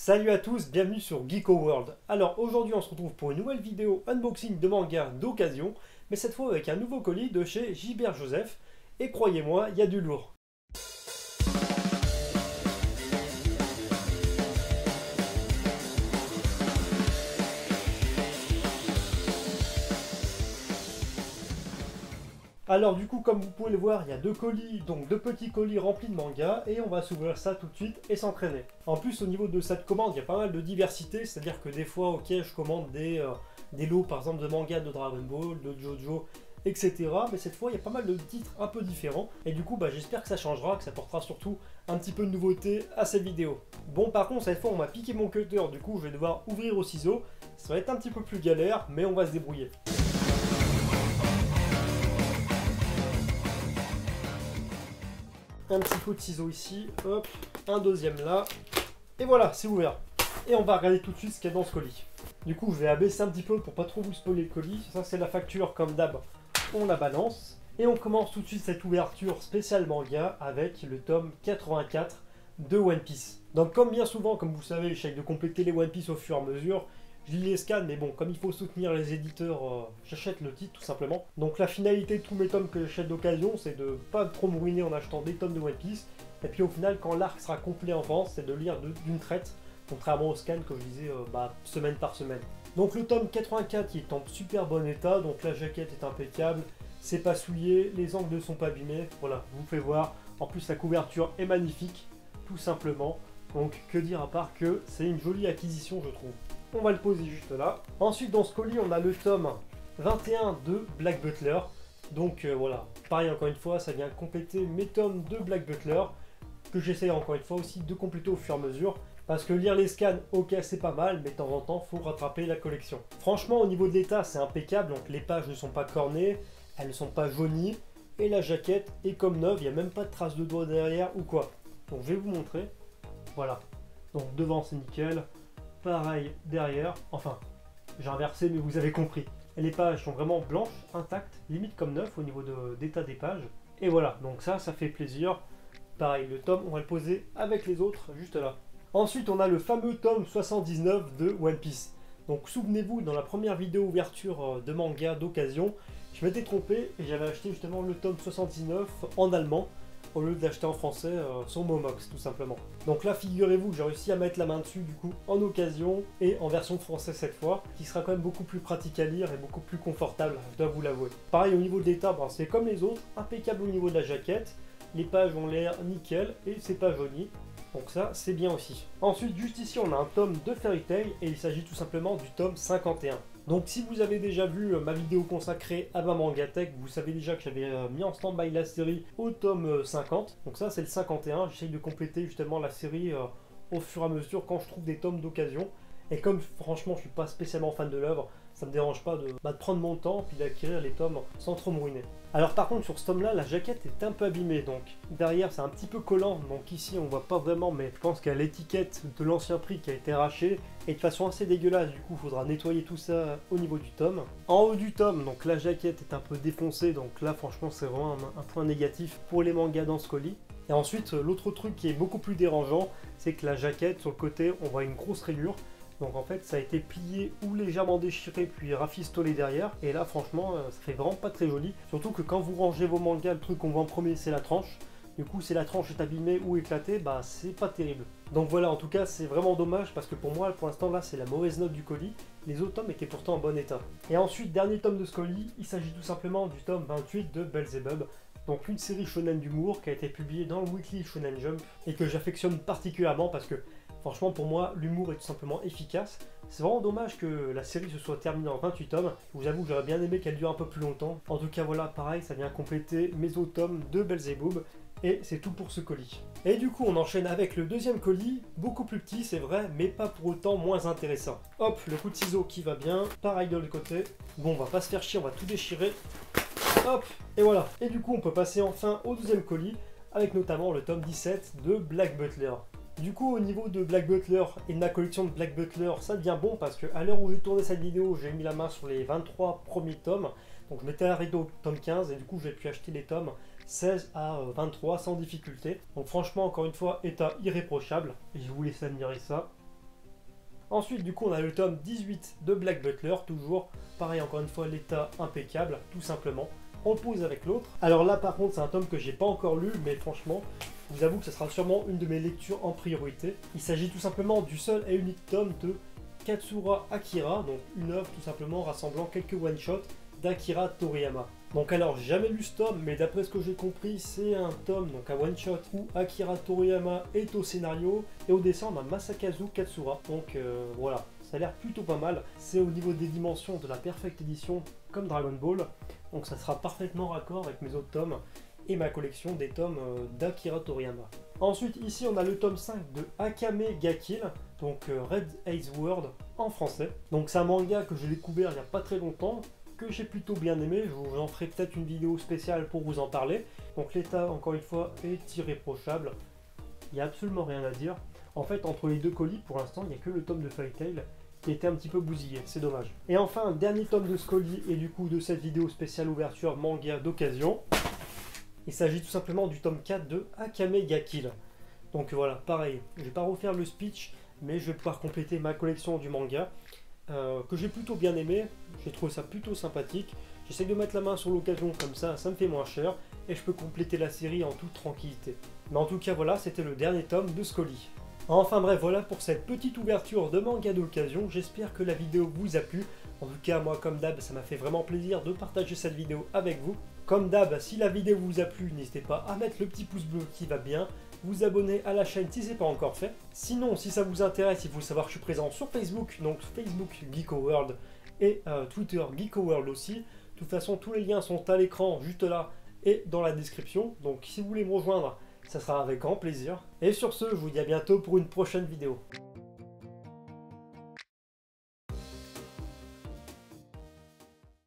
Salut à tous, bienvenue sur Geeko World. Alors aujourd'hui on se retrouve pour une nouvelle vidéo unboxing de manga d'occasion, mais cette fois avec un nouveau colis de chez Gilbert Joseph. Et croyez-moi, il y a du lourd. Alors du coup, comme vous pouvez le voir, il y a deux colis, donc deux petits colis remplis de manga, et on va s'ouvrir ça tout de suite et s'entraîner. En plus, au niveau de cette commande, il y a pas mal de diversité, c'est-à-dire que des fois, ok, je commande des lots, par exemple, de manga de Dragon Ball, de JoJo, etc. Mais cette fois, il y a pas mal de titres un peu différents, et du coup, j'espère que ça changera, que ça portera surtout un petit peu de nouveauté à cette vidéo. Bon, par contre, cette fois, on m'a piqué mon cutter, du coup, je vais devoir ouvrir au ciseau. Ça va être un petit peu plus galère, mais on va se débrouiller. Un petit coup de ciseaux ici, hop, un deuxième là, et voilà, c'est ouvert. Et on va regarder tout de suite ce qu'il y a dans ce colis. Du coup, je vais abaisser un petit peu pour pas trop vous spoiler le colis. Ça, c'est la facture, comme d'hab, on la balance. Et on commence tout de suite cette ouverture spéciale manga avec le tome 84 de One Piece. Donc, comme bien souvent, comme vous savez, j'essaie de compléter les One Piece au fur et à mesure. Je lis les scans, mais bon, comme il faut soutenir les éditeurs, j'achète le titre tout simplement. Donc la finalité de tous mes tomes que j'achète d'occasion, c'est de pas trop me ruiner en achetant des tomes de One Piece. Et puis au final, quand l'arc sera complet en France, c'est de lire d'une traite, contrairement au scan que je lisais semaine par semaine. Donc le tome 84 il est en super bon état, donc la jaquette est impeccable, c'est pas souillé, les angles ne sont pas abîmés, voilà, je vous fais voir. En plus la couverture est magnifique, tout simplement. Donc que dire à part que c'est une jolie acquisition je trouve. On va le poser juste là. Ensuite dans ce colis on a le tome 21 de Black Butler. Donc voilà, pareil encore une fois, ça vient compléter mes tomes de Black Butler, que j'essaie encore une fois aussi de compléter au fur et à mesure. Parce que lire les scans, ok c'est pas mal, mais de temps en temps faut rattraper la collection. Franchement au niveau de l'état c'est impeccable, donc les pages ne sont pas cornées, elles ne sont pas jaunies, et la jaquette est comme neuve, il n'y a même pas de traces de doigts derrière ou quoi. Donc je vais vous montrer, voilà. Donc devant c'est nickel. Pareil derrière, enfin j'ai inversé mais vous avez compris. Et les pages sont vraiment blanches, intactes, limite comme neuf au niveau d'état des pages. Et voilà, donc ça fait plaisir. Pareil, le tome, on va le poser avec les autres, juste là. Ensuite, on a le fameux tome 79 de One Piece. Donc souvenez-vous, dans la première vidéo ouverture de manga d'occasion, je m'étais trompé et j'avais acheté justement le tome 79 en allemand, au lieu d'acheter en français son Momox tout simplement. Donc là figurez-vous que j'ai réussi à mettre la main dessus du coup en occasion et en version française cette fois, qui sera quand même beaucoup plus pratique à lire et beaucoup plus confortable, je dois vous l'avouer. Pareil au niveau de l'état, c'est comme les autres, impeccable au niveau de la jaquette, les pages ont l'air nickel et c'est pas jauni. Donc ça, c'est bien aussi. Ensuite, juste ici, on a un tome de Fairy Tail et il s'agit tout simplement du tome 51. Donc si vous avez déjà vu ma vidéo consacrée à ma Mangatech, vous savez déjà que j'avais mis en stand-by la série au tome 50. Donc ça, c'est le 51. J'essaye de compléter justement la série au fur et à mesure quand je trouve des tomes d'occasion. Et comme franchement, je suis pas spécialement fan de l'œuvre, ça me dérange pas de prendre mon temps puis d'acquérir les tomes sans trop me ruiner. Alors par contre sur ce tome là la jaquette est un peu abîmée, donc derrière c'est un petit peu collant, donc ici on voit pas vraiment, mais je pense qu'il y a l'étiquette de l'ancien prix qui a été arrachée et de façon assez dégueulasse, du coup il faudra nettoyer tout ça au niveau du tome. En haut du tome, donc la jaquette est un peu défoncée, donc là franchement c'est vraiment un point négatif pour les mangas dans ce colis. Et ensuite l'autre truc qui est beaucoup plus dérangeant, c'est que la jaquette sur le côté on voit une grosse rayure. Donc en fait ça a été plié ou légèrement déchiré puis rafistolé derrière. Et là franchement ça fait vraiment pas très joli. Surtout que quand vous rangez vos mangas, le truc qu'on voit en premier c'est la tranche. Du coup si la tranche est abîmée ou éclatée, c'est pas terrible. Donc voilà, en tout cas c'est vraiment dommage parce que pour moi pour l'instant là c'est la mauvaise note du colis. Les autres tomes étaient pourtant en bon état. Et ensuite dernier tome de ce colis, il s'agit tout simplement du tome 28 de Belzebub. Donc une série shonen d'humour qui a été publiée dans le Weekly Shonen Jump et que j'affectionne particulièrement parce que franchement, pour moi, l'humour est tout simplement efficace. C'est vraiment dommage que la série se soit terminée en 28 tomes. Je vous avoue que j'aurais bien aimé qu'elle dure un peu plus longtemps. En tout cas, voilà, pareil, ça vient compléter mes autres tomes de Belzebub. Et c'est tout pour ce colis. Et du coup, on enchaîne avec le deuxième colis, beaucoup plus petit, c'est vrai, mais pas pour autant moins intéressant. Hop, le coup de ciseau qui va bien. Pareil de l'autre côté. Bon, on va pas se faire chier, on va tout déchirer. Hop, et voilà. Et du coup, on peut passer enfin au deuxième colis, avec notamment le tome 17 de Black Butler. Du coup au niveau de Black Butler et de ma collection de Black Butler, ça devient bon parce que à l'heure où j'ai tourné cette vidéo, j'ai mis la main sur les 23 premiers tomes. Donc je m'étais arrêté au tome 15 et du coup j'ai pu acheter les tomes 16 à 23 sans difficulté. Donc franchement encore une fois, état irréprochable. Et je vous laisse admirer ça. Ensuite, du coup, on a le tome 18 de Black Butler, toujours pareil, encore une fois, l'état impeccable, tout simplement. On le pose avec l'autre. Alors là, par contre, c'est un tome que j'ai pas encore lu, mais franchement, je vous avoue que ce sera sûrement une de mes lectures en priorité. Il s'agit tout simplement du seul et unique tome de Katsura Akira, donc une œuvre tout simplement rassemblant quelques one-shots d'Akira Toriyama. Donc alors, j'ai jamais lu ce tome, mais d'après ce que j'ai compris, c'est un tome, donc un one-shot, où Akira Toriyama est au scénario, et au dessin, on a Masakazu Katsura. Donc voilà, ça a l'air plutôt pas mal. C'est au niveau des dimensions de la Perfect Edition, comme Dragon Ball, donc ça sera parfaitement raccord avec mes autres tomes, et ma collection des tomes d'Akira Toriyama. Ensuite, ici, on a le tome 5 de Akame ga Kill, donc Red Ace World en français. Donc c'est un manga que j'ai découvert il n'y a pas très longtemps, que j'ai plutôt bien aimé. Je vous en ferai peut-être une vidéo spéciale pour vous en parler. Donc l'état, encore une fois, est irréprochable. Il n'y a absolument rien à dire. En fait, entre les deux colis, pour l'instant, il n'y a que le tome de Fairy Tail qui était un petit peu bousillé, c'est dommage. Et enfin, un dernier tome de ce colis, et du coup de cette vidéo spéciale ouverture manga d'occasion. Il s'agit tout simplement du tome 4 de Akame ga Kill. Donc voilà, pareil, je vais pas refaire le speech, mais je vais pouvoir compléter ma collection du manga, que j'ai plutôt bien aimé. J'ai trouvé ça plutôt sympathique. J'essaie de mettre la main sur l'occasion, comme ça me fait moins cher, et je peux compléter la série en toute tranquillité. Mais en tout cas voilà, c'était le dernier tome de ce colis. Enfin bref, voilà pour cette petite ouverture de manga d'occasion. J'espère que la vidéo vous a plu. En tout cas, moi, comme d'hab, ça m'a fait vraiment plaisir de partager cette vidéo avec vous. Comme d'hab, si la vidéo vous a plu, n'hésitez pas à mettre le petit pouce bleu qui va bien, vous abonner à la chaîne si ce n'est pas encore fait. Sinon, si ça vous intéresse, il faut savoir que je suis présent sur Facebook, donc Facebook Geeko World et Twitter Geeko World aussi. De toute façon, tous les liens sont à l'écran, juste là, et dans la description. Donc si vous voulez me rejoindre, ça sera avec grand plaisir. Et sur ce, je vous dis à bientôt pour une prochaine vidéo.